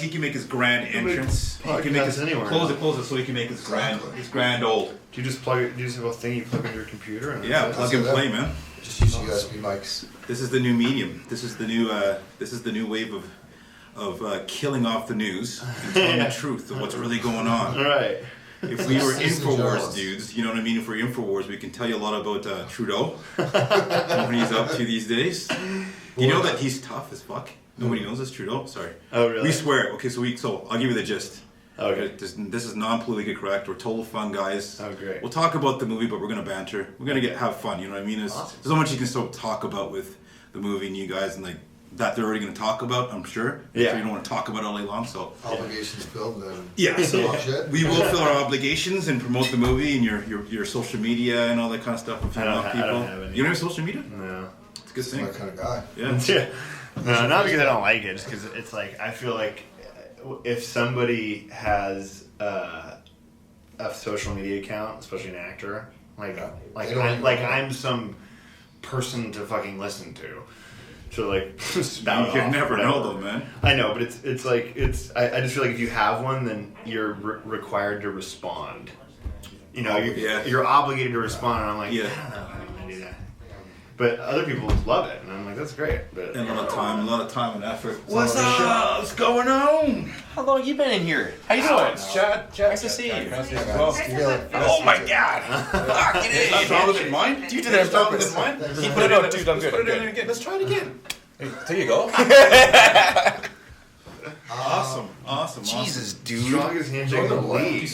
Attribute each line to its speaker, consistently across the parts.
Speaker 1: he can make his grand entrance. He can make his close it so he can make his grand old.
Speaker 2: Do you just plug it? Do you just have a thing you plug into your computer? And
Speaker 1: plug and play, man.
Speaker 3: Just use USB mics.
Speaker 1: This is the new medium. This is the new wave of killing off the news and telling the truth of what's really going on.
Speaker 2: Right.
Speaker 1: If we were Infowars dudes, you know what I mean? If we're Infowars, we can tell you a lot about Trudeau and what he's up to these days. You know that he's tough as fuck? Nobody knows this, Trudeau? Sorry.
Speaker 2: Oh, really?
Speaker 1: We swear. Okay, so I'll give you the gist.
Speaker 2: Okay.
Speaker 1: This is non-politically correct. We're total fun guys.
Speaker 2: Oh, great.
Speaker 1: We'll talk about the movie, but we're going to banter. We're going to have fun, you know what I mean? There's so much you can still talk about with the movie and you guys, and like that they're already going to talk about, I'm sure.
Speaker 2: Yeah.
Speaker 1: So you don't want to talk about it all day long, so...
Speaker 3: Obligations filled and
Speaker 1: so we will fill our obligations and promote the movie and your social media and all that kind of stuff. And
Speaker 2: I don't have any.
Speaker 1: You don't have social media?
Speaker 2: No.
Speaker 1: It's a good thing.
Speaker 3: my kind of guy.
Speaker 1: Yeah.
Speaker 2: No, not because I don't like it, just because it's like, I feel like if somebody has a social media account, especially an actor, I'm some person to fucking listen to like spout off.
Speaker 1: You can never know though, man.
Speaker 2: I know, but it's like I just feel like if you have one, then you're required to respond. You know, you're obligated to respond, and I'm like, I don't know how I'm gonna do that. But other people love it, and I'm like, that's great. But
Speaker 1: and a lot of time and effort. What's up? What's going on?
Speaker 4: How long you been in here? How you doing? Chad, nice to see you. Oh my God! Lock it in.
Speaker 1: That's stronger than mine.
Speaker 4: You did that on purpose.
Speaker 1: He put it in, dude. I'm good.
Speaker 4: Put it in
Speaker 1: again. Let's try it again.
Speaker 4: There you go.
Speaker 1: Awesome.
Speaker 4: Jesus, dude.
Speaker 2: Strongest handshake in the league.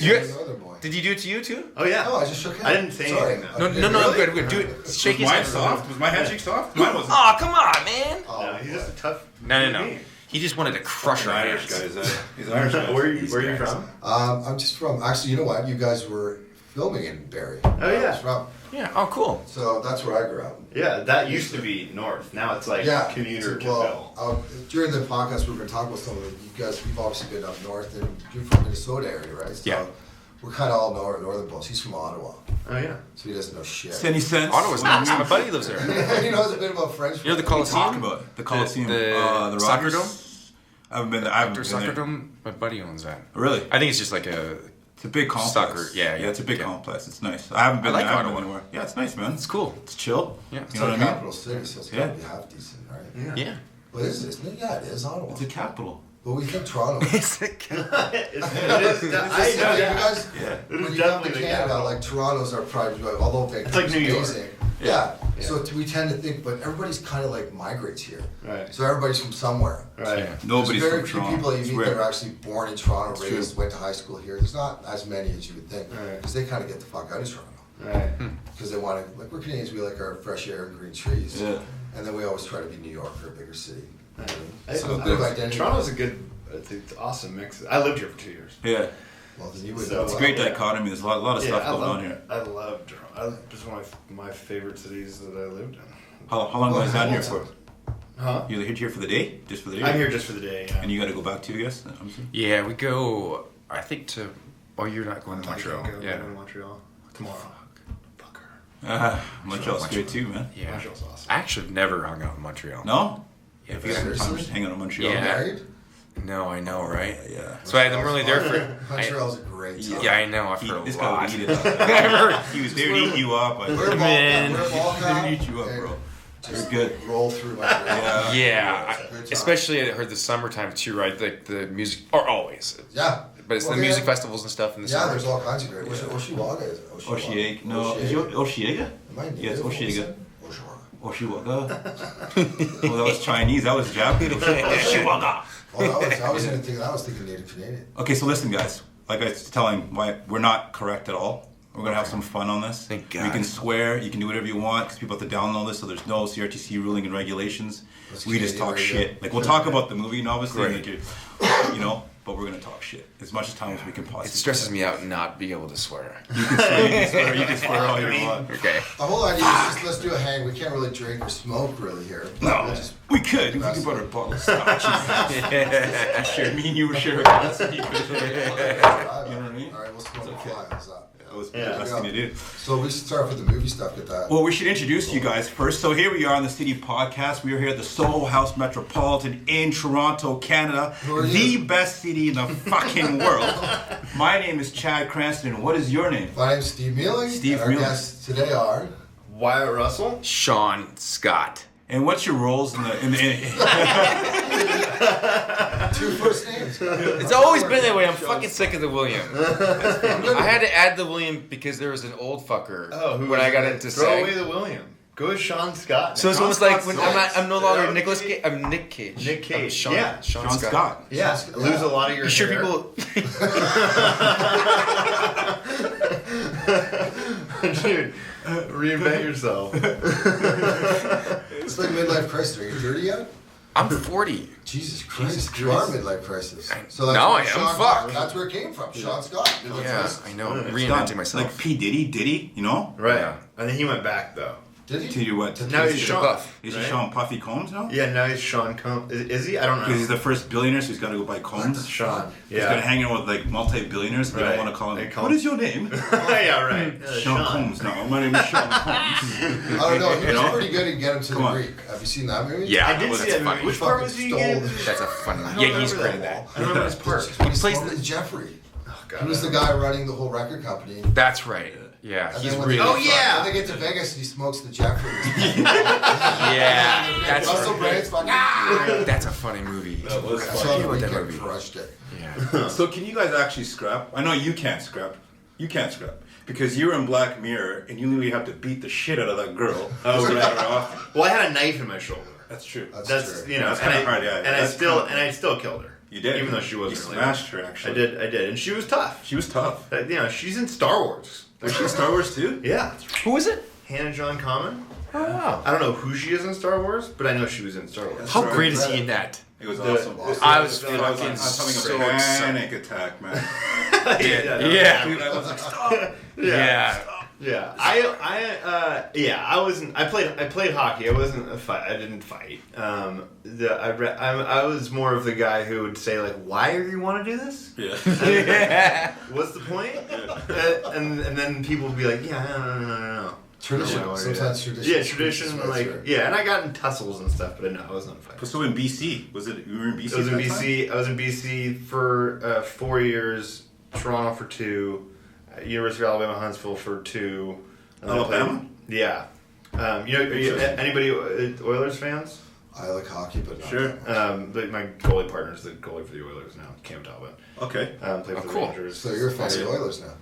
Speaker 4: Did you do it to you too?
Speaker 2: Oh yeah.
Speaker 3: No, I just shook hands.
Speaker 2: I didn't say anything though.
Speaker 4: No, I'm good. Do it. Shake his hand.
Speaker 1: Was my handshake soft? Mine wasn't.
Speaker 4: Oh, come on, man.
Speaker 2: No, he's just a tough.
Speaker 4: No. He just wanted to crush our
Speaker 1: Irish
Speaker 4: hands.
Speaker 1: guys. He's Irish guys.
Speaker 2: Where are you from?
Speaker 3: I'm just from. Actually, you know what? You guys were filming in Barrie.
Speaker 2: Oh yeah.
Speaker 3: From.
Speaker 4: Yeah. Oh, cool.
Speaker 3: So that's where I grew up.
Speaker 2: Yeah, that used to be north. Now it's like commuter
Speaker 3: Well, during the podcast, we were going to talk about some of you guys. We've obviously been up north, and you're from Minnesota area, right? So
Speaker 4: yeah.
Speaker 3: We're kind of all northern boys. He's from Ottawa.
Speaker 2: Oh yeah.
Speaker 3: So he doesn't know shit.
Speaker 1: Any sense?
Speaker 4: Ottawa's nice. My buddy lives there.
Speaker 3: He knows a bit about French.
Speaker 4: You know the Coliseum?
Speaker 1: The Coliseum.
Speaker 4: The soccer dome?
Speaker 1: I haven't been there. I haven't been
Speaker 4: soccer
Speaker 1: there.
Speaker 4: dome? My buddy owns that.
Speaker 1: Really?
Speaker 4: I think it's just like
Speaker 1: It's a big complex.
Speaker 4: Soccer, yeah,
Speaker 1: it's a big complex. It's nice. I haven't been
Speaker 4: I like
Speaker 1: there. I haven't
Speaker 4: Ottawa.
Speaker 1: been anywhere. Yeah, it's nice, man.
Speaker 4: It's cool.
Speaker 1: It's chill.
Speaker 4: Yeah.
Speaker 3: It's
Speaker 1: You know
Speaker 3: the
Speaker 1: what I mean?
Speaker 3: capital city, so it's got to be half decent, right?
Speaker 4: Yeah.
Speaker 3: What is it? Isn't it? Yeah, it is Ottawa.
Speaker 1: It's a capital.
Speaker 3: But we think Toronto.
Speaker 4: It's a
Speaker 2: It is. I know.
Speaker 3: You guys,
Speaker 1: Yeah.
Speaker 3: when
Speaker 2: is
Speaker 3: you come to
Speaker 2: definitely the
Speaker 3: Canada,
Speaker 2: capital.
Speaker 3: like Toronto's our pride, although
Speaker 2: It's like New York.
Speaker 3: amazing. Yeah. So we tend to think, but everybody's kind of like migrates here.
Speaker 2: Right.
Speaker 3: So everybody's from somewhere.
Speaker 2: Right.
Speaker 1: Yeah. Nobody's
Speaker 3: There's very
Speaker 1: from
Speaker 3: few
Speaker 1: Toronto.
Speaker 3: people that
Speaker 1: It's
Speaker 3: you meet
Speaker 1: rare.
Speaker 3: that are actually born in Toronto,
Speaker 1: It's
Speaker 3: raised,
Speaker 1: true.
Speaker 3: went to high school here. There's not as many as you would think,
Speaker 2: Right.
Speaker 3: because they kind of get the fuck out of Toronto.
Speaker 2: Right.
Speaker 3: Because they want to, like we're Canadians, we like our fresh air and green trees.
Speaker 1: Yeah.
Speaker 3: And then we always try to be New York or a bigger city.
Speaker 2: So
Speaker 3: I have identity.
Speaker 2: Toronto's a good. It's an awesome mix. I lived here for 2 years.
Speaker 1: Yeah.
Speaker 3: Well, then you would
Speaker 2: So
Speaker 3: know.
Speaker 1: It's a
Speaker 3: well.
Speaker 1: great dichotomy. There's a lot of stuff going on here.
Speaker 2: I love Toronto. It's one of my favorite cities that I lived in.
Speaker 1: How long was that here for?
Speaker 2: Huh?
Speaker 1: You here for the day? Just for the day?
Speaker 2: I'm here just for the day. Yeah.
Speaker 1: And you got to go back too, I guess?
Speaker 4: Yeah, we go, I think to... Oh, you're not going to Montreal.
Speaker 2: I'm going
Speaker 4: Yeah.
Speaker 2: to Montreal tomorrow. Fucker.
Speaker 1: Montreal's great too, man.
Speaker 4: Yeah.
Speaker 2: Montreal's awesome.
Speaker 4: I actually have never hung out in Montreal.
Speaker 1: No?
Speaker 4: Yeah,
Speaker 1: If you got time just hanging out in Montreal.
Speaker 4: Yeah.
Speaker 3: Married?
Speaker 4: No, I know, right?
Speaker 1: Yeah.
Speaker 4: So I'm really there for...
Speaker 3: Montreal's a great time.
Speaker 4: Yeah, I know. I've heard
Speaker 1: This
Speaker 4: a
Speaker 1: guy
Speaker 4: lot.
Speaker 1: would eat it up. He was there to eat you up.
Speaker 3: We're
Speaker 4: Man.
Speaker 3: Balkan.
Speaker 1: Eat you up, bro.
Speaker 3: Just
Speaker 1: You're good.
Speaker 3: roll through my
Speaker 4: Yeah,
Speaker 3: Good time.
Speaker 4: especially I heard the summertime too, right? Like the music, or always.
Speaker 3: Yeah.
Speaker 4: But it's
Speaker 3: Well,
Speaker 4: the music
Speaker 3: yeah.
Speaker 4: festivals and stuff in the
Speaker 3: Yeah,
Speaker 4: summer.
Speaker 3: there's all kinds of great. Oshiwaga is it?
Speaker 1: Oshiega. No. Is it Oshiega?
Speaker 3: Am I
Speaker 1: Yes,
Speaker 3: native?
Speaker 1: Oshiega.
Speaker 3: Oshiwaga.
Speaker 1: Oshiwaga. Well, that was Chinese. That was Japanese. Oshiwaga.
Speaker 3: I was thinking Native Canadian.
Speaker 1: Okay, so listen, guys. Like I was telling, we're not correct at all. We're gonna have some fun on this.
Speaker 4: Thank God.
Speaker 1: You can swear, you can do whatever you want, because people have to download this, so there's no CRTC ruling and regulations.
Speaker 3: That's
Speaker 1: We just
Speaker 3: Canadian
Speaker 1: talk
Speaker 3: radio.
Speaker 1: shit. Like we'll talk about the movie, and obviously,
Speaker 4: Great.
Speaker 1: like, you know, but we're gonna talk shit as much as time as we can possibly.
Speaker 4: It stresses me out not being able to swear.
Speaker 1: You can swear. You can swear all you want.
Speaker 4: Okay.
Speaker 3: The whole idea is just let's do a hang. We can't really drink or smoke really here.
Speaker 1: No,
Speaker 3: We'll just-
Speaker 1: we could. We could put a bottle of scotch. Share me and you would share a glass. You know what I mean?
Speaker 3: All right, we'll smoke a fly. How's that?
Speaker 1: That was
Speaker 2: Yeah.
Speaker 1: Best thing to do.
Speaker 3: So we should start with the movie stuff. Get that.
Speaker 1: Well, we should introduce you guys first. So here we are on the City Podcast. We are here at the Soho House Metropolitan in Toronto, Canada. The best city in the fucking world. My name is Chad Cranston. What is your name?
Speaker 3: My name's Steve Mealing.
Speaker 1: Steve
Speaker 3: Our
Speaker 1: Mealing.
Speaker 3: guests today are
Speaker 2: Wyatt Russell.
Speaker 4: Seann Scott.
Speaker 1: And what's your roles in the...
Speaker 3: two first names.
Speaker 4: It's always been that way. I'm fucking sick of the William. I had to add the William because there was an old fucker when I got into
Speaker 2: Throw
Speaker 4: SAG.
Speaker 2: away the William. Go with Seann Scott.
Speaker 4: So it's
Speaker 1: Seann
Speaker 4: almost like
Speaker 1: Scott's
Speaker 4: when
Speaker 1: nice.
Speaker 4: I'm no longer Nicholas Cage. I'm Nick Cage.
Speaker 2: Nick Cage.
Speaker 4: I'm Sean,
Speaker 2: Yeah.
Speaker 4: Seann
Speaker 1: Seann Scott.
Speaker 2: Yeah,
Speaker 3: Seann Scott.
Speaker 2: lose a lot of your
Speaker 4: You sure
Speaker 2: hair.
Speaker 4: people?
Speaker 3: Dude,
Speaker 2: reinvent yourself.
Speaker 3: it's like midlife crisis. Are you 30 yet?
Speaker 4: I'm 40.
Speaker 3: Jesus Christ. You are midlife crisis. So
Speaker 4: No, I am.
Speaker 3: Seann-
Speaker 4: Fuck.
Speaker 3: That's where it came from. Seann Scott. Midlife
Speaker 4: Yeah,
Speaker 3: crisis.
Speaker 4: I know. I'm
Speaker 1: It's
Speaker 4: reinventing
Speaker 1: done.
Speaker 4: myself.
Speaker 1: Like P. Diddy, you know?
Speaker 2: Right.
Speaker 4: Yeah.
Speaker 2: And then he went back though.
Speaker 3: Did he?
Speaker 1: To do what?
Speaker 2: Now he's
Speaker 1: Is
Speaker 2: Sean.
Speaker 4: Buff.
Speaker 1: he
Speaker 2: right?
Speaker 1: Sean Puffy Combs now?
Speaker 2: Yeah, now he's Sean Combs. Is he? I don't know.
Speaker 1: Because he's the first billionaire, so he's got to go by Combs.
Speaker 2: Sean.
Speaker 1: He's got to
Speaker 2: Yeah.
Speaker 1: hang out with like multi-billionaires. They
Speaker 2: Right.
Speaker 1: don't want to call
Speaker 2: They
Speaker 1: him.
Speaker 2: call
Speaker 1: What
Speaker 2: him-
Speaker 1: is your name?
Speaker 2: Yeah, right.
Speaker 1: Sean Combs. No, my name is Sean Combs.
Speaker 3: I don't know. He
Speaker 1: You
Speaker 3: was
Speaker 1: know?
Speaker 3: pretty good at Get Him to
Speaker 1: Come
Speaker 3: the
Speaker 1: on.
Speaker 3: Greek. Have you seen that movie?
Speaker 4: Yeah,
Speaker 2: I did see
Speaker 4: that's
Speaker 2: that
Speaker 4: funny.
Speaker 2: movie. Which part was he
Speaker 3: Fucking
Speaker 2: in?
Speaker 3: stole
Speaker 4: That's a funny.
Speaker 2: I don't
Speaker 4: Yeah, he's
Speaker 2: remember
Speaker 4: great
Speaker 2: that
Speaker 4: at
Speaker 2: wall.
Speaker 4: that.
Speaker 2: I don't remember his part.
Speaker 3: When he
Speaker 4: plays
Speaker 3: smoked
Speaker 4: the-
Speaker 3: with Jeffrey.
Speaker 2: Oh, God,
Speaker 3: He was the guy running the whole record company.
Speaker 4: That's right. Yeah,
Speaker 3: And
Speaker 4: he's
Speaker 3: then when
Speaker 4: really.
Speaker 3: they,
Speaker 2: Oh, yeah!
Speaker 3: When they get to Vegas and he smokes the Jeffrey.
Speaker 4: Yeah, that's
Speaker 3: Russell Brand's fucking.
Speaker 4: That's a funny movie.
Speaker 1: That was
Speaker 4: I
Speaker 3: So
Speaker 4: forget
Speaker 3: the
Speaker 4: about that
Speaker 3: weekend
Speaker 4: movie.
Speaker 3: crushed it.
Speaker 4: Yeah.
Speaker 1: So can you guys actually scrap? I know you can't scrap. You can't scrap. Because you were in Black Mirror and you literally have to beat the shit out of that girl. Oh, often.
Speaker 2: Well, I had a knife in my shoulder.
Speaker 1: That's true.
Speaker 3: That's
Speaker 2: That's
Speaker 3: true.
Speaker 2: you know,
Speaker 1: That's
Speaker 2: and
Speaker 1: kinda hard, yeah.
Speaker 2: and I
Speaker 1: That's
Speaker 2: still
Speaker 1: kinda-
Speaker 2: and I still killed her.
Speaker 1: You did.
Speaker 2: even though she wasn't.
Speaker 1: You
Speaker 2: really
Speaker 1: smashed her, actually.
Speaker 2: I did, and she was tough.
Speaker 1: She was tough.
Speaker 2: You know, she's in Star Wars.
Speaker 1: Was she in Star Wars too?
Speaker 2: Yeah,
Speaker 4: Who is it?
Speaker 2: Hannah John Common.
Speaker 4: Oh wow.
Speaker 2: I don't know who she is in Star Wars, but I know she was in Star Wars.
Speaker 4: How
Speaker 1: Sorry.
Speaker 4: great is he in that?
Speaker 1: It was
Speaker 2: The-
Speaker 1: awesome.
Speaker 4: I was
Speaker 1: Dude, I was
Speaker 4: fucking
Speaker 1: having
Speaker 4: so
Speaker 1: a
Speaker 4: excited.
Speaker 1: panic attack, man.
Speaker 4: Yeah.
Speaker 1: Dude, I was like, stop.
Speaker 4: Yeah.
Speaker 2: Yeah, I wasn't. I played hockey. I wasn't a fight. I didn't fight. I was more of the guy who would say like, "Why do you want to do this?
Speaker 1: Yeah.
Speaker 4: Yeah.
Speaker 2: What's the point?" And then people would be like, "Yeah, no.
Speaker 3: Tradition.
Speaker 2: I don't know.
Speaker 3: Sometimes tradition.
Speaker 2: Yeah, tradition. Like, yeah, and I got in tussles and stuff, but no, I wasn't a fighter.
Speaker 1: So in BC, was it? You were in BC.
Speaker 2: I was in
Speaker 1: at that time?
Speaker 2: BC. I was in BC for 4 years. Toronto for 2. University of Alabama Huntsville for 2. And then I played-
Speaker 1: Alabama?
Speaker 2: Yeah. Are you anybody Oilers fans?
Speaker 3: I like hockey, but not
Speaker 1: Sure.
Speaker 3: that much.
Speaker 2: But my goalie partner's the goalie for the Oilers now, Cam Talbot.
Speaker 1: Okay.
Speaker 2: Played for the
Speaker 4: cool.
Speaker 2: Rangers.
Speaker 3: So you're a fan of the Oilers now.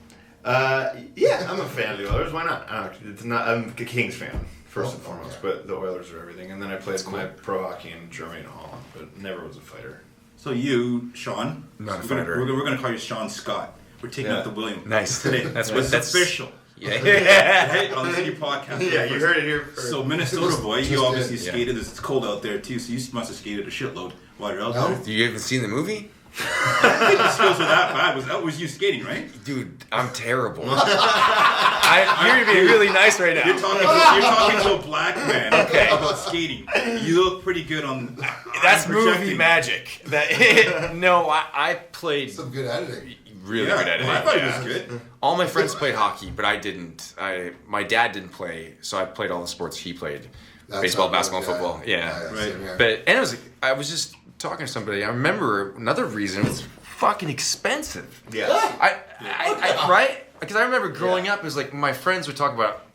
Speaker 2: Yeah, I'm a fan of the Oilers. Why not? It's not. I'm a Kings fan first and
Speaker 3: Oh,
Speaker 2: foremost,
Speaker 3: okay.
Speaker 2: but the Oilers are everything. And then I played my pro hockey in Germany and Holland, but never was a fighter.
Speaker 1: So you, Sean,
Speaker 4: Not a
Speaker 1: we're gonna,
Speaker 4: fighter.
Speaker 1: we're gonna call you Seann Scott. We're taking
Speaker 2: Yeah.
Speaker 1: out the William.
Speaker 4: Nice.
Speaker 1: Today.
Speaker 4: That's
Speaker 1: It's
Speaker 4: what. That's
Speaker 1: official.
Speaker 4: Yeah.
Speaker 1: Right? On the City Podcast.
Speaker 2: Yeah, you heard it here first.
Speaker 1: So Minnesota boy, you
Speaker 3: Just
Speaker 1: obviously
Speaker 3: did,
Speaker 4: yeah.
Speaker 1: skated. It's cold out there too, so you must have skated a shitload while you're out
Speaker 3: No?
Speaker 1: there.
Speaker 4: You haven't seen the movie?
Speaker 1: I think the skills were that bad. That was you skating, right?
Speaker 4: Dude, I'm terrible. You're being really nice right now.
Speaker 1: You're talking to a black man about skating. You look pretty good on.
Speaker 4: That's
Speaker 1: I'm
Speaker 4: movie
Speaker 1: projecting.
Speaker 4: magic. No, I played
Speaker 3: Some good editing.
Speaker 4: really
Speaker 1: Yeah,
Speaker 4: good at it.
Speaker 1: I thought
Speaker 4: yeah.
Speaker 1: it was good.
Speaker 4: All my friends played hockey, but I didn't. My dad didn't play, so I played all the sports he played.
Speaker 3: That's
Speaker 4: Baseball,
Speaker 3: how it
Speaker 4: basketball,
Speaker 3: was,
Speaker 4: football. Yeah.
Speaker 1: Right.
Speaker 3: same here.
Speaker 4: But I was just talking to somebody. I remember another reason was fucking expensive.
Speaker 2: Yeah.
Speaker 4: I right? Because I remember growing up, it was like my friends would talk about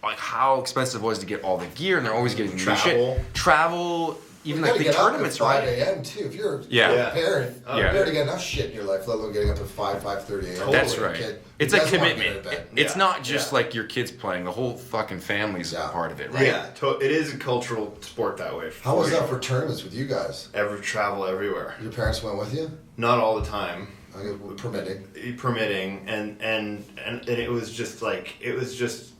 Speaker 4: like how expensive it was to get all the gear, and they're always getting new
Speaker 2: Travel.
Speaker 4: shit. Travel, even
Speaker 3: You
Speaker 4: like
Speaker 3: gotta
Speaker 4: the
Speaker 3: get
Speaker 4: tournaments,
Speaker 3: up at 5
Speaker 4: right?
Speaker 3: a.m. too. If you're
Speaker 4: Yeah.
Speaker 3: a parent,
Speaker 2: Oh,
Speaker 3: you
Speaker 4: yeah.
Speaker 3: better get enough shit in your life, let alone getting up at 5:30 a.m.
Speaker 4: That's
Speaker 3: Your
Speaker 4: right.
Speaker 3: kid-
Speaker 4: It's
Speaker 3: you
Speaker 4: a
Speaker 3: guys want to get
Speaker 4: commitment.
Speaker 3: out of bed.
Speaker 4: It's
Speaker 2: Yeah.
Speaker 4: not just
Speaker 2: Yeah.
Speaker 4: like your kids playing. The whole fucking family's
Speaker 3: Yeah.
Speaker 4: a part of it, right?
Speaker 2: Yeah, it is a cultural sport that way.
Speaker 3: How was that for tournaments with you guys?
Speaker 2: Travel everywhere.
Speaker 3: Your parents went with you?
Speaker 2: Not all the time.
Speaker 3: Permitting.
Speaker 2: Permitting and it was just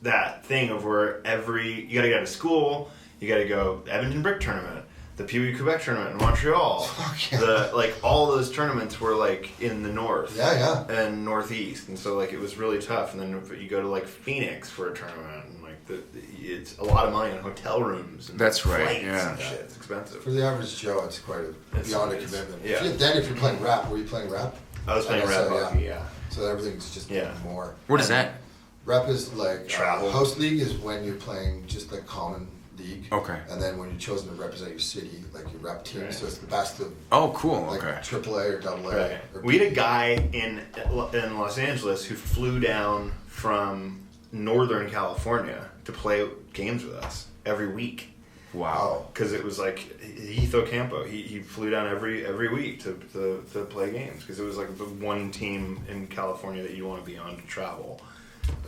Speaker 2: that thing of where you gotta get out of school, you gotta go Edmonton Brick Tournament, the Pee Wee Quebec Tournament in Montreal.
Speaker 3: Fuck yeah.
Speaker 2: All those tournaments were like in the north.
Speaker 3: Yeah.
Speaker 2: And northeast, and so like it was really tough. And then you go to like Phoenix for a tournament, and like it's a lot of money on hotel rooms. And
Speaker 4: That's right,
Speaker 2: flights
Speaker 4: yeah.
Speaker 2: and shit. It's expensive.
Speaker 3: For the average Joe, it's quite beyond a
Speaker 2: it's-
Speaker 3: commitment.
Speaker 2: yeah.
Speaker 3: If you're playing rap, were you playing rap?
Speaker 2: I was playing
Speaker 3: guess
Speaker 2: rap
Speaker 3: so,
Speaker 2: hockey, yeah.
Speaker 3: So everything's just
Speaker 2: Yeah.
Speaker 3: more.
Speaker 4: What is that?
Speaker 3: Rep is like
Speaker 2: Travel.
Speaker 3: house league is when you're playing just like common league.
Speaker 4: Okay.
Speaker 3: And then when you're chosen to represent your city, like your rep team,
Speaker 2: Right.
Speaker 3: so it's the best of
Speaker 4: Oh, cool.
Speaker 3: like
Speaker 4: Okay.
Speaker 3: AAA or AA.
Speaker 2: Right.
Speaker 3: Or
Speaker 2: We had a guy in Los Angeles who flew down from Northern California to play games with us every week.
Speaker 4: Wow.
Speaker 2: Because it was like Heath Ocampo. He flew down every week to play games because it was like the one team in California that you want to be on to travel.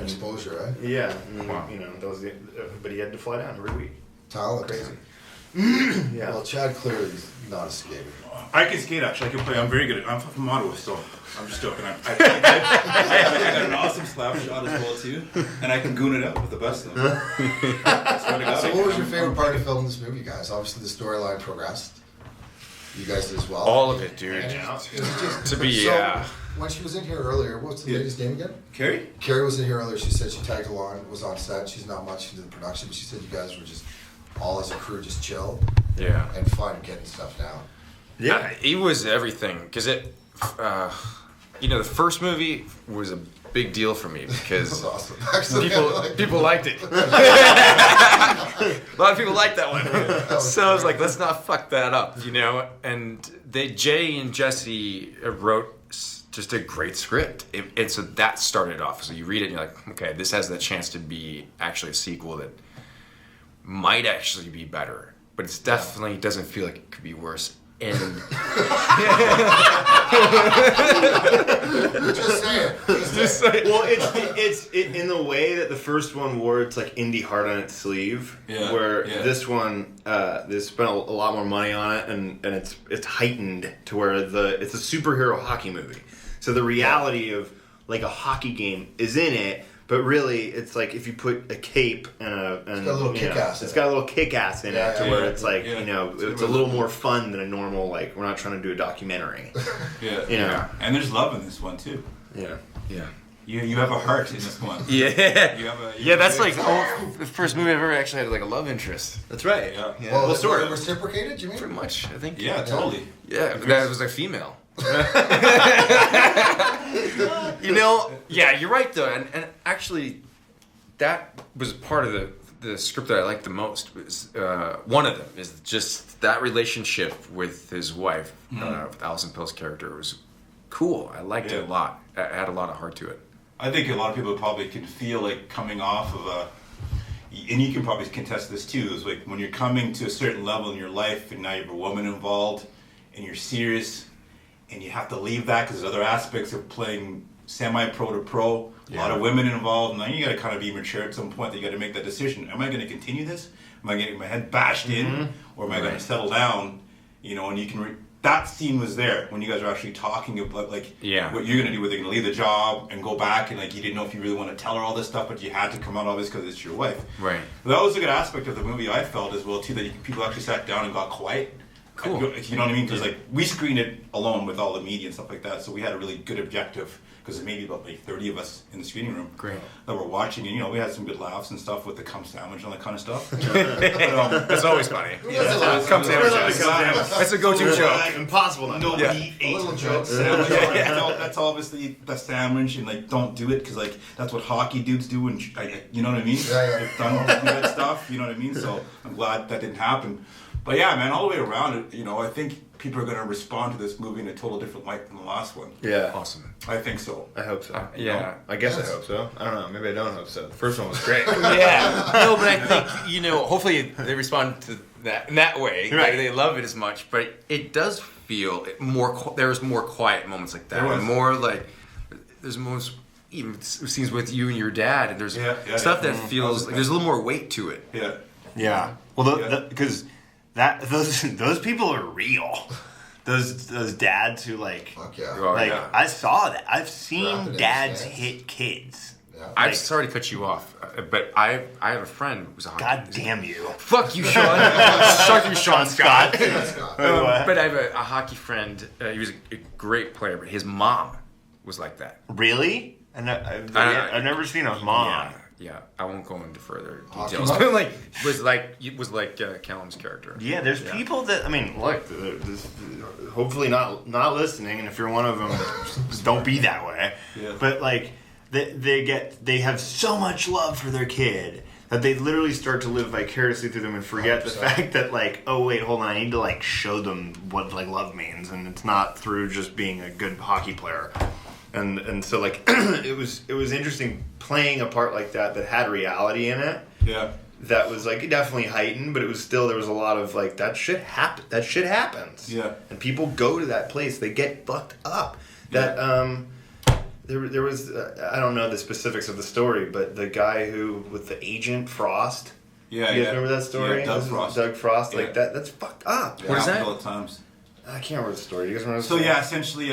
Speaker 3: exposure, right?
Speaker 2: Yeah, and,
Speaker 4: Wow.
Speaker 2: you know that was the. But he had to fly down every week.
Speaker 3: Talent.
Speaker 2: Crazy. Yeah.
Speaker 3: Well, Chad clearly is not escaping.
Speaker 1: I can skate actually. I can play. I'm very good. I'm from Ottawa, so I'm just joking. I got an awesome slap shot as well too, and I can goon it out with the best of them. I swear to God,
Speaker 3: So
Speaker 1: I
Speaker 3: what
Speaker 1: can.
Speaker 3: was your favorite part of filming this movie, guys? Obviously the storyline progressed. You guys did as well.
Speaker 4: All of it, dude.
Speaker 3: And
Speaker 2: Yeah.
Speaker 3: it was just,
Speaker 4: To be,
Speaker 3: so,
Speaker 4: yeah.
Speaker 3: when she was in here earlier, what's the
Speaker 1: Yeah.
Speaker 3: lady's name again?
Speaker 1: Carrie?
Speaker 3: Carrie was in here earlier. She said she tagged along, was on set. She's not much into the production, but she said you guys were just all as a crew, just chill
Speaker 4: Yeah.
Speaker 3: and fun, getting stuff down.
Speaker 2: Yeah.
Speaker 4: It was everything because it, the first movie was a big deal for me
Speaker 3: That was
Speaker 4: because
Speaker 3: awesome. Actually, I like
Speaker 4: people liked it. A lot of people liked that one.
Speaker 3: was
Speaker 4: So I was
Speaker 3: great.
Speaker 4: like, let's not fuck that up, And Jay and Jesse wrote just a great script, and so that started off. So you read it, and you're like, okay, this has the chance to be actually a sequel that might actually be better, but it's definitely doesn't feel like it could be worse. And
Speaker 3: Just say it.
Speaker 4: just say,
Speaker 2: Well, it's in the way that the first one wore its like indie heart on its sleeve,
Speaker 1: Yeah,
Speaker 2: where
Speaker 1: yeah.
Speaker 2: this one they spent a lot more money on it, and it's heightened to where it's a superhero hockey movie. So the reality of like a hockey game is in it, but really it's like if you put a cape and
Speaker 3: got a little kick-ass in
Speaker 2: it's
Speaker 3: it.
Speaker 2: got a little kick-ass in
Speaker 3: Yeah,
Speaker 2: it to
Speaker 3: yeah,
Speaker 2: where
Speaker 3: yeah.
Speaker 2: it's like
Speaker 1: Yeah.
Speaker 2: it's a little more fun than a normal like we're not trying to do a documentary.
Speaker 1: Yeah.
Speaker 2: Yeah.
Speaker 1: And there's love in this one too.
Speaker 2: Yeah.
Speaker 4: yeah.
Speaker 1: You have a heart in this one.
Speaker 4: Yeah.
Speaker 1: You have a
Speaker 4: Yeah, that's like the first movie I've ever actually had like a love interest.
Speaker 2: That's right.
Speaker 1: Yeah.
Speaker 4: Yeah.
Speaker 3: Well,
Speaker 2: sort
Speaker 3: was
Speaker 2: of.
Speaker 3: it reciprocated, you mean?
Speaker 4: Pretty much, I think.
Speaker 1: Yeah, totally.
Speaker 4: Yeah, that was a female. Yeah, you're right though, and actually, that was part of the script that I liked the most. Was one of them is just that relationship with his wife, with Alison Pill's character was cool. I liked it a lot. It had a lot of heart to it.
Speaker 1: I think a lot of people probably can feel like coming off of and you can probably contest this too, is like when you're coming to a certain level in your life and now you have a woman involved and you're serious and you have to leave that because there's other aspects of playing semi-pro to pro, a lot of women involved, and now you got to kind of be mature at some point that you got to make that decision. Am I going to continue this? Am I getting my head bashed in, or am I going to settle down? And you can that scene was there when you guys were actually talking about what you're going to do. Whether you're going to leave the job and go back, and like you didn't know if you really want to tell her all this stuff, but you had to come out all this because it's your wife.
Speaker 4: Right.
Speaker 1: That was a good aspect of the movie I felt as well too, that people actually sat down and got quiet.
Speaker 4: Cool.
Speaker 1: You know what I mean? Because like we screened it alone with all the media and stuff like that, so we had a really good objective. Because there may be about like 30 of us in the screening room
Speaker 4: Great.
Speaker 1: that were watching, and we had some good laughs and stuff with the cum sandwich and all that kind of stuff.
Speaker 4: That's always funny.
Speaker 3: Come
Speaker 4: That's a go-to joke.
Speaker 2: Impossible not to.
Speaker 1: Nobody
Speaker 3: A
Speaker 1: ate
Speaker 3: little
Speaker 1: the
Speaker 3: joke.
Speaker 1: sandwich. That's obviously the sandwich, and like don't do it because like that's what hockey dudes do, and you know what I mean.
Speaker 3: Yeah.
Speaker 1: They've done that stuff. You know what I mean. So I'm glad that didn't happen. But yeah, man, all the way around it, I think people are going to respond to this movie in a total different light than the last one.
Speaker 2: Yeah.
Speaker 4: Awesome.
Speaker 1: I think so.
Speaker 2: I hope so.
Speaker 4: Yeah.
Speaker 2: I guess I hope so. I don't know. Maybe I don't hope so. The first one was great.
Speaker 4: Yeah. No, but I think, hopefully they respond to that in that way.
Speaker 2: Right.
Speaker 4: Like they love it as much, but it does feel more, there's more quiet moments like that.
Speaker 1: There was.
Speaker 4: And more like, there's most, even scenes with you and your dad, and there's stuff that feels like there's a little more weight to it.
Speaker 1: Yeah.
Speaker 2: Yeah. Well, because those people are real. Those dads who
Speaker 3: Fuck yeah.
Speaker 4: Oh,
Speaker 2: like
Speaker 4: yeah.
Speaker 2: I saw that. I've seen
Speaker 3: Dropping in
Speaker 2: dads
Speaker 3: stands.
Speaker 2: hit kids.
Speaker 3: Yeah.
Speaker 4: I'm sorry to cut you off, but I have a friend who's a hockey.
Speaker 2: God damn you.
Speaker 4: Fuck you, Sean. Fuck you, Seann Scott.
Speaker 3: Scott.
Speaker 4: But I have a hockey friend. He was a great player, but his mom was like that.
Speaker 2: Really? I've never seen a mom.
Speaker 4: Yeah, I won't go into further
Speaker 3: Hockey
Speaker 4: details.
Speaker 3: mom?
Speaker 4: But was like Callum's character.
Speaker 2: Yeah, there's people that look. Hopefully not listening, and if you're one of them, just don't be that way.
Speaker 1: Yeah.
Speaker 2: But like, they have so much love for their kid that they literally start to live vicariously through them and forget
Speaker 3: 100%.
Speaker 2: the fact that like, oh wait, hold on, I need to like show them what like love means, and it's not through just being a good hockey player. And so like it was interesting playing a part like that had reality in it.
Speaker 1: Yeah.
Speaker 2: That was like definitely heightened, but it was still, there was a lot of like, that shit happens.
Speaker 1: Yeah.
Speaker 2: And people go to that place, they get fucked up. That there was I don't know the specifics of the story, but the guy who with the agent Frost.
Speaker 1: Yeah,
Speaker 2: you guys remember that story?
Speaker 1: Yeah, Doug Frost.
Speaker 2: Doug Frost,
Speaker 1: Yeah.
Speaker 2: like that's fucked up.
Speaker 1: Yeah,
Speaker 4: What is that?
Speaker 1: All the times.
Speaker 2: I can't remember the story. You guys remember the
Speaker 1: So
Speaker 2: story?
Speaker 1: yeah, essentially,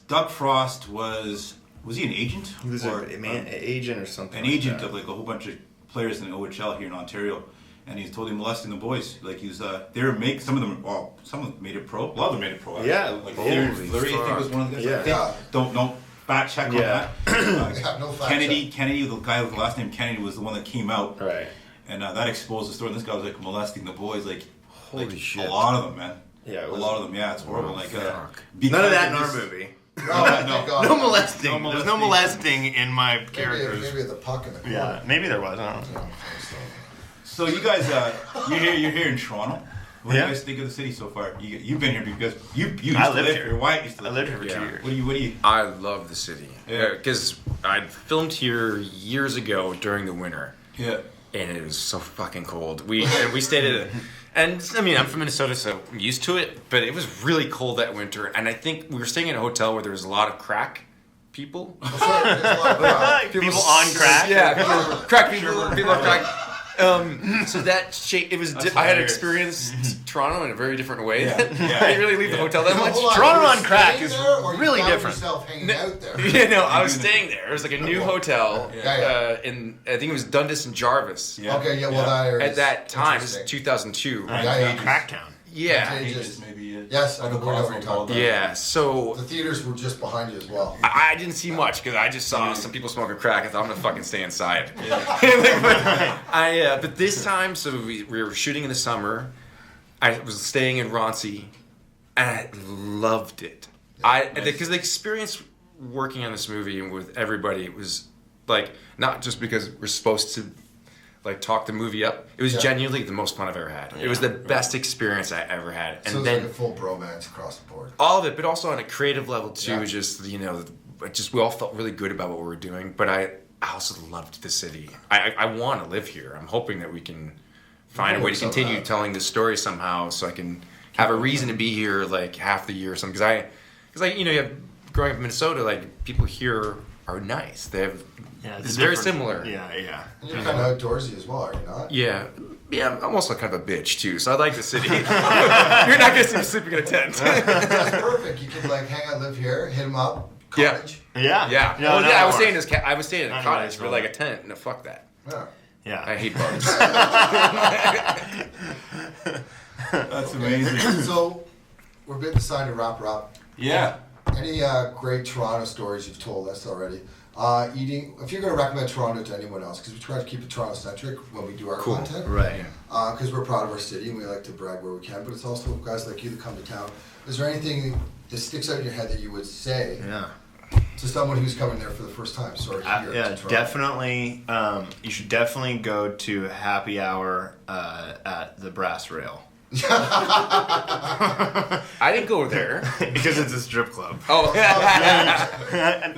Speaker 1: Doug Frost was he an agent?
Speaker 2: He was
Speaker 1: or
Speaker 2: an agent or something.
Speaker 1: an
Speaker 2: like
Speaker 1: agent
Speaker 2: that.
Speaker 1: of like a whole bunch of players in the OHL here in Ontario, and he's totally molesting the boys. Like he's they were some of them made it pro. A lot of them made it pro. Actually.
Speaker 2: Yeah.
Speaker 1: Like
Speaker 2: Holy
Speaker 1: Fleury, I think was one of the guys.
Speaker 2: Yeah.
Speaker 1: I think. Don't fact check
Speaker 2: Yeah.
Speaker 1: on that.
Speaker 3: Yeah, no fact
Speaker 1: Kennedy, the guy with the last name Kennedy was the one that came out,
Speaker 2: Right.
Speaker 1: and that exposed the story. And this guy was like molesting the boys, like
Speaker 4: Holy shit.
Speaker 1: a lot of them, man.
Speaker 2: Yeah, it
Speaker 1: a
Speaker 2: was-
Speaker 1: lot of them. Yeah, it's horrible. Like
Speaker 4: fuck.
Speaker 2: None of that in our
Speaker 1: because-
Speaker 2: movie.
Speaker 3: No,
Speaker 1: No,
Speaker 3: thank God.
Speaker 2: No molesting.
Speaker 1: No
Speaker 2: There's no molesting in my
Speaker 3: Maybe,
Speaker 2: characters.
Speaker 3: maybe the puck in the corner.
Speaker 2: Yeah, maybe there was. I don't know.
Speaker 1: So you guys, you're here in Toronto. What do
Speaker 2: Yeah.
Speaker 1: you guys think of the city so far? You've been here because you used
Speaker 2: I
Speaker 1: to
Speaker 2: lived
Speaker 1: live
Speaker 2: here.
Speaker 1: here. Wyatt used to
Speaker 2: I
Speaker 1: live
Speaker 2: lived here for
Speaker 4: Yeah.
Speaker 2: 2 years.
Speaker 1: What do you?
Speaker 4: I love the city.
Speaker 1: Yeah.
Speaker 4: Because I filmed here years ago during the winter,
Speaker 1: Yeah.
Speaker 4: and it was so fucking cold. We stayed at a, and I mean, I'm from Minnesota, so I'm used to it, but it was really cold that winter, and I think we were staying in a hotel where there was a lot of crack people.
Speaker 3: Well, sorry, there's a lot of crowd.
Speaker 2: People on crack?
Speaker 4: Yeah, crack people are crack. So that it was.
Speaker 1: That's
Speaker 4: I had
Speaker 1: hilarious.
Speaker 4: experienced Toronto in a very different way.
Speaker 1: Yeah.
Speaker 4: I
Speaker 1: Yeah.
Speaker 4: didn't really leave the hotel that
Speaker 3: So
Speaker 4: much.
Speaker 3: hold on,
Speaker 2: Toronto
Speaker 3: you were
Speaker 2: on crack
Speaker 3: staying
Speaker 2: is
Speaker 3: there, or you
Speaker 2: really
Speaker 3: found
Speaker 2: different.
Speaker 3: yourself hanging out there?
Speaker 4: Yeah, no, I was staying there. It was like a new hotel
Speaker 3: Yeah.
Speaker 4: in I think it was Dundas and Jarvis.
Speaker 1: Yeah.
Speaker 3: Okay, yeah, well, that area
Speaker 4: At
Speaker 3: is
Speaker 4: that time, it was
Speaker 3: interesting.
Speaker 4: 2002.
Speaker 3: Yeah.
Speaker 2: Cracktown.
Speaker 4: Yeah,
Speaker 3: Contagious.
Speaker 1: Maybe.
Speaker 3: Yes, I know what you're talking about.
Speaker 4: yeah. So
Speaker 3: The theaters were just behind you as well.
Speaker 4: I didn't see much because I just saw some people smoking crack. I thought I'm gonna fucking stay inside. But this time, so we were shooting in the summer. I was staying in Roncy, and I loved it. Because the experience working on this movie and with everybody was like not just because we're supposed to like talk the movie up. It was
Speaker 3: Yeah.
Speaker 4: genuinely the most fun I've ever had. It was the best experience I ever had, and
Speaker 3: So it's
Speaker 4: then
Speaker 3: like a full bromance across the board.
Speaker 4: all of it, but also on a creative level too.
Speaker 3: Yeah.
Speaker 4: Just we all felt really good about what we were doing. But I also loved the city. I want to live here. I'm hoping that we can find a way to continue telling this story somehow, so I can have a reason to be here like half the year or something. Because you have growing up in Minnesota, like people here are nice. They have it's very similar.
Speaker 2: Yeah.
Speaker 3: And you're kind of outdoorsy as well, are you not?
Speaker 4: Yeah, I'm also kind of a bitch too, so I like the city. You're not gonna see me sleeping in a tent.
Speaker 3: That's perfect. You can like hang out, live here, hit them up,
Speaker 4: Yeah.
Speaker 3: cottage.
Speaker 2: Yeah.
Speaker 4: Yeah,
Speaker 2: No,
Speaker 4: well,
Speaker 2: no,
Speaker 4: yeah. I
Speaker 2: no
Speaker 4: was
Speaker 2: worries.
Speaker 4: staying I was staying in a
Speaker 2: Not
Speaker 4: cottage,
Speaker 2: nice,
Speaker 4: but
Speaker 2: no.
Speaker 4: like a tent. No, fuck that.
Speaker 3: Yeah.
Speaker 2: Yeah.
Speaker 4: I hate bugs.
Speaker 1: That's amazing.
Speaker 3: So we're a bit decided to wrap her up.
Speaker 1: Yeah.
Speaker 3: Any great Toronto stories you've told us already? If you're going to recommend Toronto to anyone else, because we try to keep it Toronto-centric when we do our content.
Speaker 2: Right.
Speaker 3: Because we're proud of our city and we like to brag where we can, but it's also guys like you that come to town. Is there anything that sticks out in your head that you would say
Speaker 2: Yeah.
Speaker 3: to someone who's coming there for the first time? Sorry, here
Speaker 2: Yeah,
Speaker 3: to Toronto?
Speaker 2: definitely. You should definitely go to happy hour at the Brass Rail.
Speaker 4: I didn't go there.
Speaker 2: Because it's a strip club.
Speaker 4: Oh,
Speaker 2: What,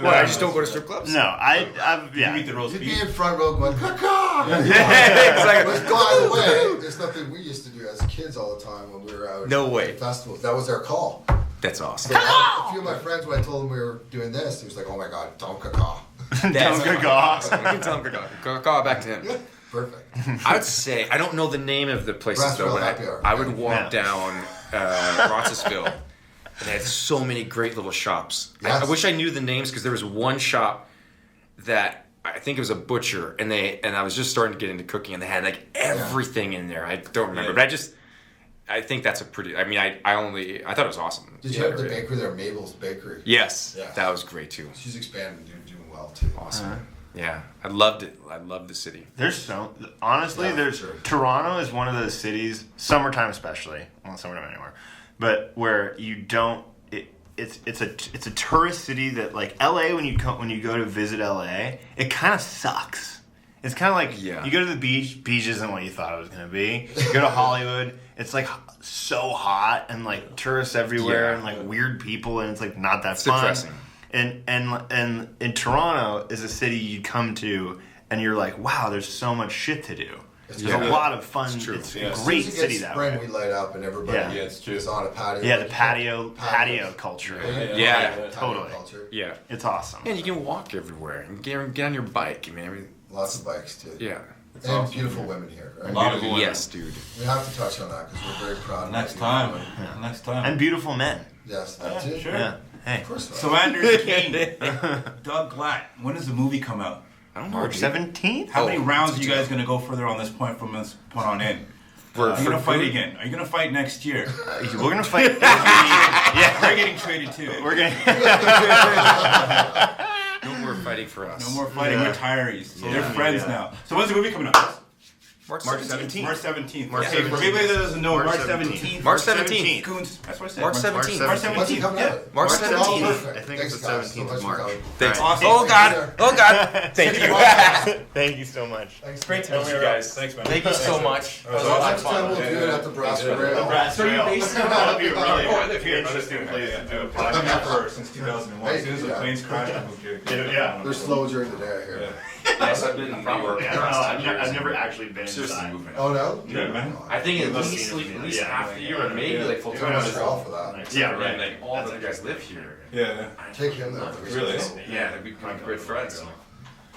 Speaker 4: what? I just don't go to strip clubs.
Speaker 2: No, I've
Speaker 1: You
Speaker 2: yeah.
Speaker 1: eat the roast
Speaker 3: You'd
Speaker 1: beef.
Speaker 3: be in front row going, caca!
Speaker 4: Exactly.
Speaker 3: Which, by the way, there's something we used to do as kids all the time when we were out
Speaker 4: No
Speaker 3: at
Speaker 4: way.
Speaker 3: festivals. That was our call.
Speaker 4: That's awesome.
Speaker 3: So a few of my friends, when I told them we were doing this, he was like, oh my god, don't caca.
Speaker 4: That's
Speaker 2: Don't go off.
Speaker 4: You can tell him go back to him.
Speaker 3: Perfect.
Speaker 4: I would say I don't know the name of the places
Speaker 3: Brass
Speaker 4: though,
Speaker 3: Rail
Speaker 4: but
Speaker 3: Happy Hour.
Speaker 4: I would walk
Speaker 2: Yeah.
Speaker 4: down Roncesvalles, and they had so many great little shops. I
Speaker 3: Yes.
Speaker 4: wish I knew the names because there was one shop that I think it was a butcher, and I was just starting to get into cooking, and they had like everything in there. I don't remember,
Speaker 1: Yeah.
Speaker 4: but I think that's a pretty. I mean, I thought it was awesome.
Speaker 3: Did you have the bakery there, Mabel's Bakery?
Speaker 4: Yes,
Speaker 3: Yeah.
Speaker 4: that was great too.
Speaker 3: She's expanded and doing well too.
Speaker 4: Awesome. Yeah, I loved it. I loved the city.
Speaker 2: There's honestly,
Speaker 3: Yeah,
Speaker 2: there's
Speaker 3: sure.
Speaker 2: Toronto is one of those cities, summertime especially, well, summertime anywhere, but where you don't. it's a tourist city that like LA when you go to visit LA, it kind of sucks. It's kind of like you go to the beach isn't what you thought it was gonna be. You go to Hollywood, it's like so hot and like tourists everywhere and like weird people, and it's like not that fun.
Speaker 4: Depressing.
Speaker 2: And in Toronto is a city you come to and you're like, wow, there's so much shit to do. There's a lot of fun. It's a great city that way.
Speaker 3: Spring we light up and everybody is on a patio.
Speaker 2: Yeah, the patio culture. Totally.
Speaker 4: Yeah,
Speaker 2: it's awesome.
Speaker 4: And you can walk everywhere and get on your bike. I mean,
Speaker 3: lots of bikes too.
Speaker 4: Yeah.
Speaker 3: And awesome. Beautiful women here. Right?
Speaker 1: A lot of women.
Speaker 4: Yes, dude.
Speaker 3: We have to touch on that because we're very proud.
Speaker 1: Next time.
Speaker 2: And beautiful men.
Speaker 3: Yes, that's it.
Speaker 1: Sure.
Speaker 2: Yeah. Hey.
Speaker 3: Of course not.
Speaker 1: So Anders Cain, Doug Glatt. When does the movie come out?
Speaker 4: I don't know.
Speaker 2: March 17th.
Speaker 1: How many rounds are you guys going to go further on this point from this point on in? Are you going to fight again? Are you going to fight next year?
Speaker 2: We're going to fight.
Speaker 1: We're getting traded too.
Speaker 2: We're getting.
Speaker 4: No more fighting for us.
Speaker 1: No more fighting retirees. So they're friends now. So when's the movie coming out?
Speaker 2: March 17th.
Speaker 1: March 17th.
Speaker 2: March
Speaker 1: For anybody that doesn't know, March 17th.
Speaker 4: March 17th.
Speaker 1: Goons. That's what I said.
Speaker 4: March 17th.
Speaker 1: March 17th.
Speaker 3: Yeah.
Speaker 4: March 17th.
Speaker 2: I think it's the 17th of March.
Speaker 4: Thanks.
Speaker 1: Awesome.
Speaker 4: Oh God. Oh God. Thank you.
Speaker 2: Thank you so much.
Speaker 3: Thanks.
Speaker 4: Great to meet you guys.
Speaker 1: Thanks, man.
Speaker 4: Thank you so much.
Speaker 3: Next time we'll do it at the Brass Rail.
Speaker 2: So you're basically
Speaker 1: That'll be really I live here. I just do a podcast since 2001. As soon as the planes crashed, I moved here.
Speaker 2: Yeah.
Speaker 3: They're slow during the day here.
Speaker 4: Yes, I've been probably.
Speaker 2: I don't know. I've never actually been inside.
Speaker 3: Oh no?
Speaker 1: Yeah, man.
Speaker 4: I think at
Speaker 2: Must
Speaker 4: least
Speaker 2: be-
Speaker 4: at least
Speaker 2: yeah.
Speaker 4: half the year, or maybe like full
Speaker 3: You're
Speaker 4: time.
Speaker 3: in Montreal for that.
Speaker 2: Yeah, right.
Speaker 4: And like all the other guys live here.
Speaker 1: Yeah.
Speaker 3: Take him there.
Speaker 1: Really?
Speaker 4: Yeah, they've become great friends. So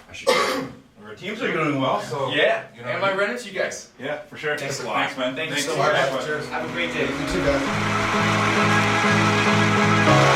Speaker 4: I should go.
Speaker 1: Our teams are doing well, so.
Speaker 4: Yeah,
Speaker 1: You know
Speaker 4: and
Speaker 1: what I
Speaker 4: I ran into you guys.
Speaker 1: Yeah, for sure.
Speaker 4: Thanks a lot.
Speaker 1: Thanks, man.
Speaker 4: Thank you
Speaker 1: Thanks
Speaker 4: so
Speaker 1: much.
Speaker 4: much.
Speaker 1: Thanks, man.
Speaker 3: Cheers.
Speaker 4: Have a great day.
Speaker 3: You too, guys.